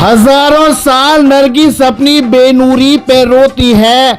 हजारों साल नरगिस अपनी बेनूरी पे रोती है,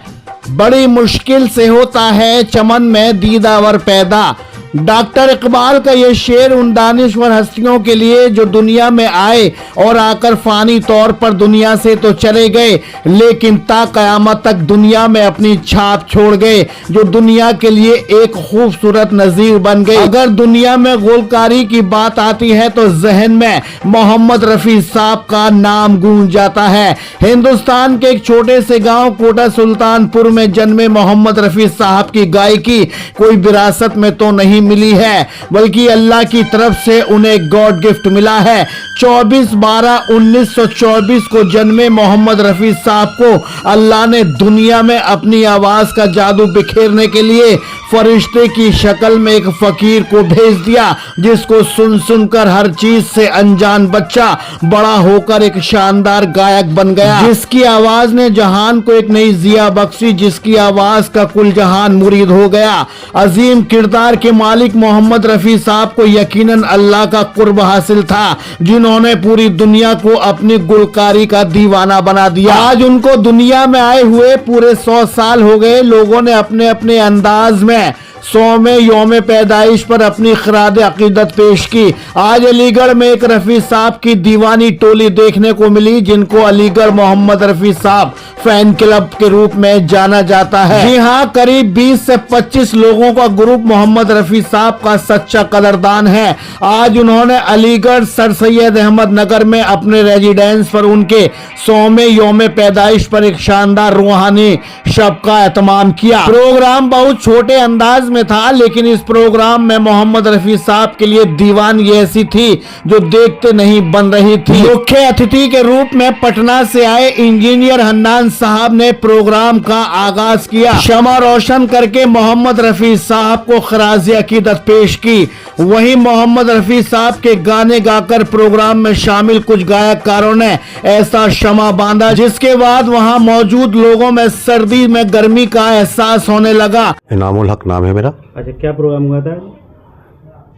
बड़ी मुश्किल से होता है चमन में दीदावर पैदा। डॉक्टर इकबाल का ये शेर उन दानिश्वर हस्तियों के लिए जो दुनिया में आए और आकर फानी तौर पर दुनिया से तो चले गए, लेकिन ता कयामत तक दुनिया में अपनी छाप छोड़ गए, जो दुनिया के लिए एक खूबसूरत नजीर बन गए। अगर दुनिया में गोलकारी की बात आती है तो जहन में मोहम्मद रफी साहब का नाम गूंज जाता है। हिंदुस्तान के एक छोटे से गांव कोटा सुल्तानपुर में जन्मे मोहम्मद रफी साहब की गायकी कोई विरासत में तो नहीं मिली है, बल्कि अल्लाह की तरफ से उन्हें गॉड गिफ्ट मिला है। 24/12/1924 को जन्मे मोहम्मद रफी साहब को अल्लाह ने दुनिया में अपनी आवाज का जादू बिखेरने के लिए फरिश्ते की शक्ल में एक फकीर को भेज दिया, जिसको सुन सुनकर हर चीज से अनजान बच्चा बड़ा होकर एक शानदार गायक बन गया, जिसकी आवाज ने जहान को एक नई जिया बख्शी, जिसकी आवाज का कुल जहान मुरीद हो गया। अजीम किरदार के मालिक मोहम्मद रफी साहब को यकीनन अल्लाह का कुर्ब हासिल था, जिन्होंने पूरी दुनिया को अपनी गुलकारी का दीवाना बना दिया। आज उनको दुनिया में आए हुए पूरे 100 साल हो गए। लोगों ने अपने अपने अंदाज में 100वें यौम पैदाइश पर अपनी खराद अकीदत पेश की। आज अलीगढ़ में एक रफी साहब की दीवानी टोली देखने को मिली, जिनको अलीगढ़ मोहम्मद रफी साहब फैन क्लब के रूप में जाना जाता है। जी हाँ, करीब 20 से 25 लोगों का ग्रुप मोहम्मद रफी साहब का सच्चा कदरदान है। आज उन्होंने अलीगढ़ सर सैयद अहमद नगर में अपने रेजिडेंस पर उनके 100वें यौम पैदाइश पर एक शानदार रूहानी शब का एहतमाम किया। प्रोग्राम बहुत छोटे अंदाज में था, लेकिन इस प्रोग्राम में मोहम्मद रफी साहब के लिए दीवानगी ऐसी थी जो देखते नहीं बन रही थी। मुख्य अतिथि के रूप में पटना से आए इंजीनियर हन्नान साहब ने प्रोग्राम का आगाज किया। शमा रोशन करके मोहम्मद रफी साहब को खराज अकीदत पेश की। वहीं मोहम्मद रफी साहब के गाने गाकर प्रोग्राम में शामिल कुछ गायककारों ने ऐसा शमा बांधा, जिसके बाद वहां मौजूद लोगों में सर्दी में गर्मी का एहसास होने लगा। इनामुल हक नाम है मेरा। अच्छा, क्या प्रोग्राम हुआ था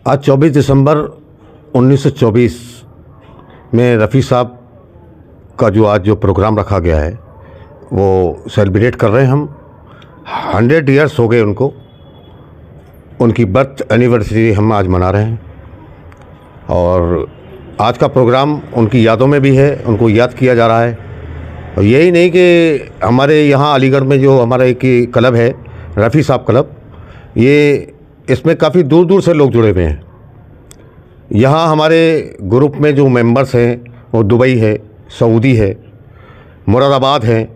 आज 24 दिसंबर 1924 में रफ़ी साहब का जो प्रोग्राम रखा गया है वो सेलिब्रेट कर रहे हैं हम। 100 ईयर्स हो गए उनको, उनकी बर्थ एनिवर्सरी हम आज मना रहे हैं। और आज का प्रोग्राम उनकी यादों में भी है, उनको याद किया जा रहा है। और यही नहीं कि हमारे यहाँ अलीगढ़ में जो हमारा एक क्लब है रफ़ी साहब क्लब, ये इसमें काफ़ी दूर दूर से लोग जुड़े हुए हैं। यहाँ हमारे ग्रुप में जो मेंबर्स हैं वो दुबई है, सऊदी है, मुरादाबाद हैं,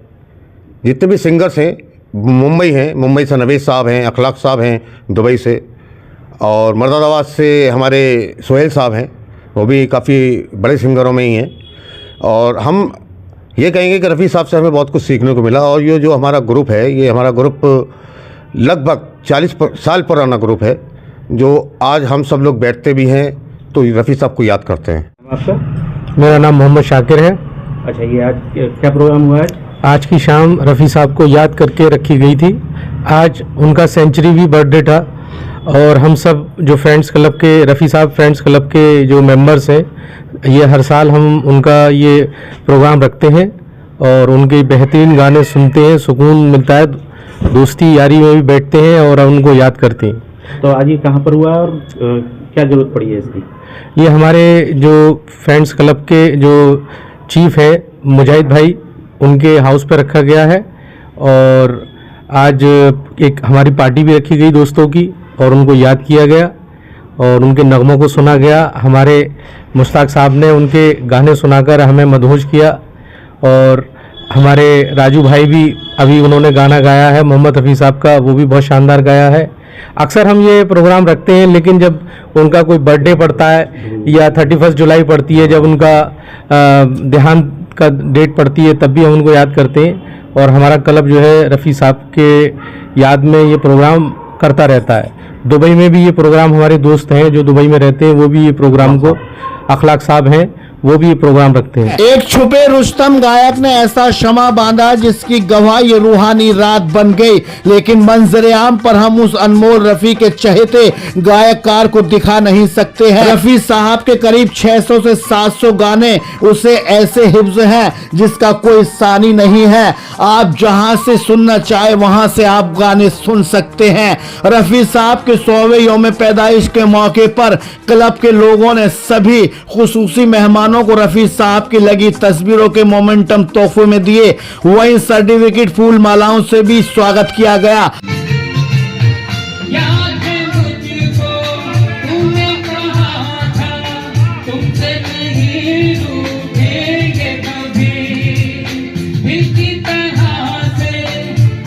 जितने भी सिंगर्स हैं मुंबई हैं, मुंबई से नवेद साहब हैं, अखलाक साहब हैं दुबई से, और मुरादाबाद से हमारे सोहेल साहब हैं, वो भी काफ़ी बड़े सिंगरों में ही हैं। और हम ये कहेंगे कि रफ़ी साहब से हमें बहुत कुछ सीखने को मिला। और ये जो हमारा ग्रुप है, ये हमारा ग्रुप लगभग 40 साल पुराना ग्रुप है, जो आज हम सब लोग बैठते भी हैं तो रफ़ी साहब को याद करते हैं। आपका? मेरा नाम मोहम्मद शाकिर है। अच्छा, ये आज क्या प्रोग्राम हुआ है? आज की शाम रफ़ी साहब को याद करके रखी गई थी। आज उनका सेंचुरी भी बर्थडे था और हम सब जो फ्रेंड्स क्लब के, रफ़ी साहब फ्रेंड्स क्लब के जो मेंबर्स हैं, ये हर साल हम उनका ये प्रोग्राम रखते हैं और उनके बेहतरीन गाने सुनते हैं, सुकून मिलता है, दोस्ती यारी में भी बैठते हैं और उनको याद करते हैं। तो आज ये कहाँ पर हुआ और क्या ज़रूरत पड़ी है इसकी? ये हमारे जो फ्रेंड्स क्लब के जो चीफ है मुजाहिद भाई, उनके हाउस पर रखा गया है। और आज एक हमारी पार्टी भी रखी गई दोस्तों की और उनको याद किया गया और उनके नगमों को सुना गया। हमारे मुश्ताक साहब ने उनके गाने सुनाकर हमें मदहोश किया। और हमारे राजू भाई भी अभी उन्होंने गाना गाया है मोहम्मद रफ़ी साहब का, वो भी बहुत शानदार गाया है। अक्सर हम ये प्रोग्राम रखते हैं, लेकिन जब उनका कोई बर्थडे पड़ता है या 31 जुलाई पड़ती है, जब उनका देहांत का डेट पड़ती है, तब भी हम उनको याद करते हैं। और हमारा क्लब जो है रफ़ी साहब के याद में ये प्रोग्राम करता रहता है। दुबई में भी ये प्रोग्राम, हमारे दोस्त हैं जो दुबई में रहते हैं, वो भी ये प्रोग्राम को, अखलाक साहब हैं, वो भी प्रोग्राम रखते हैं। एक छुपे रुस्तम गायक ने ऐसा शमा बांधा जिसकी गवाह ये रूहानी रात बन गई, लेकिन मंजर आम पर हम उस अनमोल रफी के चहेते गायककार को दिखा नहीं सकते हैं। रफी साहब के करीब 600 से 700 गाने उसे ऐसे हिफ्ज हैं जिसका कोई सानी नहीं है। आप जहां से सुनना चाहे वहां से आप गाने सुन सकते हैं। रफी साहब के 100वें यौम पैदाइश के मौके पर क्लब के लोगों ने सभी खुसूसी मेहमानों को रफी साहब की लगी तस्वीरों के मोमेंटम तोहफे में दिए। वहीं सर्टिफिकेट फूल मालाओं से भी स्वागत किया गया। याद है मुझको तूने कहा था तुमसे नहीं रूठेंगे कभी, इसी तरह से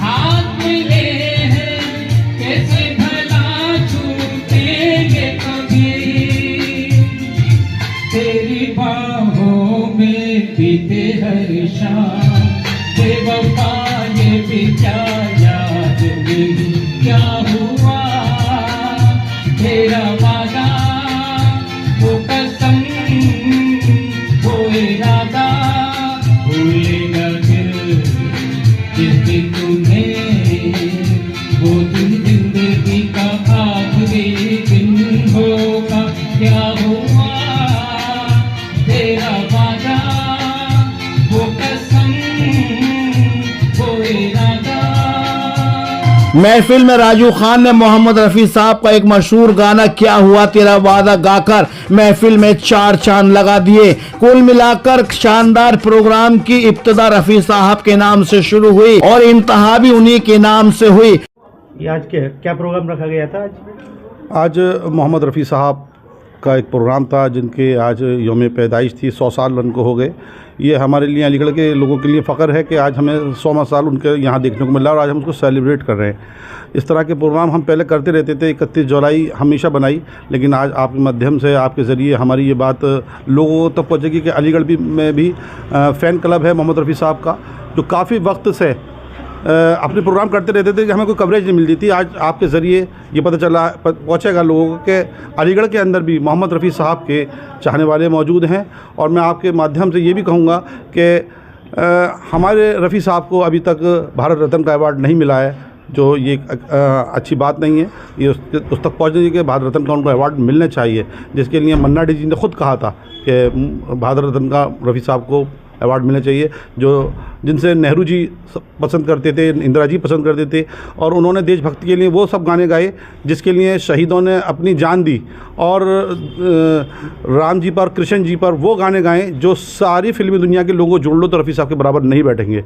हाथ मिले हैं कैसे भला छूटेंगे कभी, तेरी बाहों में बीते हर शाम बेवफा ये भी क्या याद नहीं क्या हुआ, तेरा वादा वो कसम वो इरादा भूलेगा दिल जिस दिन तुम्हें वो दिन जिंदगी का आखिरी दिन होगा, क्या हुआ तेरा वादा वो कसम वो इरादा। महफिल में राजू खान ने मोहम्मद रफी साहब का एक मशहूर गाना क्या हुआ तेरा वादा गाकर महफिल में 4 चांद लगा दिए। कुल मिलाकर शानदार प्रोग्राम की इब्तिदा रफी साहब के नाम से शुरू हुई और इंतहा भी उन्हीं के नाम से हुई। ये आज क्या प्रोग्राम रखा गया था आज मोहम्मद रफ़ी साहब का एक प्रोग्राम था जिनके आज यौम पैदाइश थी। 100 साल उनको हो गए। ये हमारे लिए अलीगढ़ के लोगों के लिए फ़ख्र है कि आज हमें 100वां साल उनके यहाँ देखने को मिला और आज हम उसको सेलिब्रेट कर रहे हैं। इस तरह के प्रोग्राम हम पहले करते रहते थे। 31 जुलाई हमेशा बनाई, लेकिन आज आपके माध्यम से आपके ज़रिए हमारी ये बात लोगों तक पहुँचेगी कि अलीगढ़ में भी फ़ैन क्लब है मोहम्मद रफ़ी साहब का, जो काफ़ी वक्त से अपने प्रोग्राम करते रहते थे कि हमें कोई कवरेज नहीं मिलती थी। आज आपके ज़रिए ये पता चला पहुँचेगा लोगों को कि अलीगढ़ के अंदर भी मोहम्मद रफ़ी साहब के चाहने वाले मौजूद हैं। और मैं आपके माध्यम से ये भी कहूँगा कि हमारे रफ़ी साहब को अभी तक भारत रत्न का अवार्ड नहीं मिला है, जो ये अच्छी बात नहीं है। ये उस तक पहुँचने के भारत रत्न का उनको अवार्ड मिलना चाहिए, जिसके लिए मन्ना डे जी ने खुद कहा था कि भारत रत्न का रफ़ी साहब को अवार्ड मिलना चाहिए, जो जिनसे नेहरू जी पसंद करते थे, इंदिरा जी पसंद करते थे। और उन्होंने देशभक्ति के लिए वो सब गाने गाए जिसके लिए शहीदों ने अपनी जान दी। और राम जी पर, कृष्ण जी पर वो गाने गाए जो सारी फिल्मी दुनिया के लोगों को जोड़ लो तो रफ़ी साहब के बराबर नहीं बैठेंगे।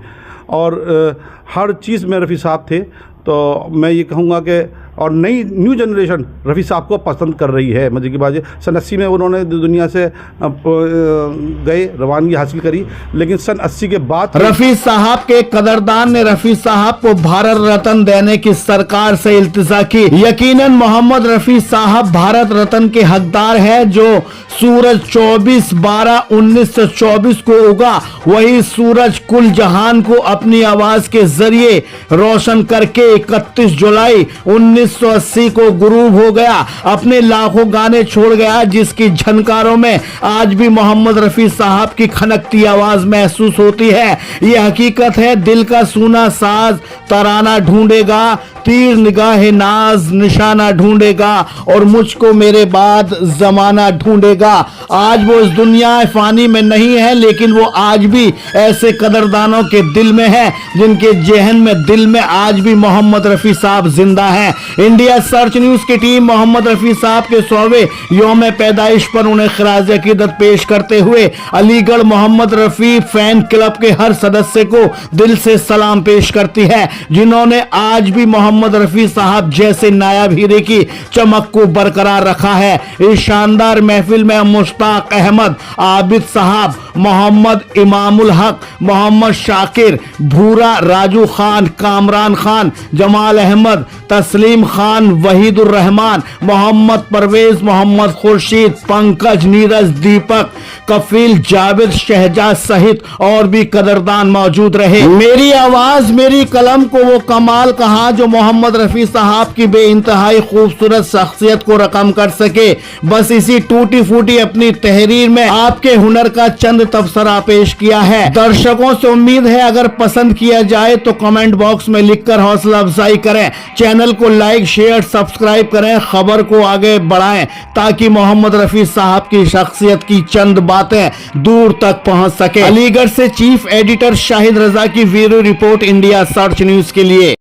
और हर चीज़ में रफ़ी साहब थे। तो मैं ये कहूँगा कि और नई न्यू जनरेशन रफ़ी साहब को पसंद कर रही है। मजे की बात है, सन 80 में उन्होंने दुनिया से गए, रवानगी हासिल करी, लेकिन सन 80 के बाद रफी साहब के कदरदान ने रफी साहब को भारत रत्न देने की सरकार से इल्तिजा की। यकीनन मोहम्मद रफी साहब भारत रत्न के हकदार है। जो सूरज 24/12/1924 को उगा, वही सूरज कुल जहान को अपनी आवाज के जरिए रोशन करके 31 जुलाई 1980 को गुरूब हो गया, अपने लाखों गाने छोड़ गया, जिसकी झनकारों में आज भी मोहम्मद रफी साहब की खनकती आवाज महसूस होती है। यह हकीकत है, दिल का सूना साज तराना ढूंढेगा, तीर निगाह नाज निशाना ढूंढेगा, और मुझको मेरे बाद जमाना ढूंढेगा। आज वो इस दुनिया फानी में नहीं है, लेकिन वो आज भी ऐसे कदरदानों के दिल में है जिनके जहन में, दिल में आज भी मोहम्मद रफी साहब जिंदा हैं। इंडिया सर्च न्यूज की टीम मोहम्मद रफी साहब के 100वें यौम पैदाइश पर उन्हें खिराज अकीदत पेश करते हुए अलीगढ़ मोहम्मद रफी फैन क्लब के हर सदस्य को दिल से सलाम पेश करती है, जिन्होंने आज भी मोहम्मद रफी साहब जैसे नायाब हीरे की चमक को बरकरार रखा है। इस शानदार महफिल में मुश्ताक अहमद, आबिद साहब, मोहम्मद इमामुल हक, मोहम्मद शाकिर, भूरा, राजू खान, कामरान खान, जमाल अहमद, तस्लीम नईम खान, वहीदुर रहमान, मोहम्मद परवेज, मोहम्मद खुर्शीद, पंकज, नीरज, दीपक, कफील, जावेद, शहजाद सहित और भी कदरदान मौजूद रहे। मेरी आवाज मेरी कलम को वो कमाल कहा जो मोहम्मद रफी साहब की बेइंतहाई खूबसूरत शख्सियत को रकम कर सके। बस इसी टूटी फूटी अपनी तहरीर में आपके हुनर का चंद तबसरा पेश किया है। दर्शकों से उम्मीद है अगर पसंद किया जाए तो कमेंट बॉक्स में लिखकर हौसला अफजाई करें, चैनल को लाइक, शेयर, सब्सक्राइब करें, खबर को आगे बढ़ाएं ताकि मोहम्मद रफी साहब की शख्सियत की चंद बातें दूर तक पहुंच सके। अलीगढ़ से चीफ एडिटर शाहिद रजा की bureau report, India search news के लिए।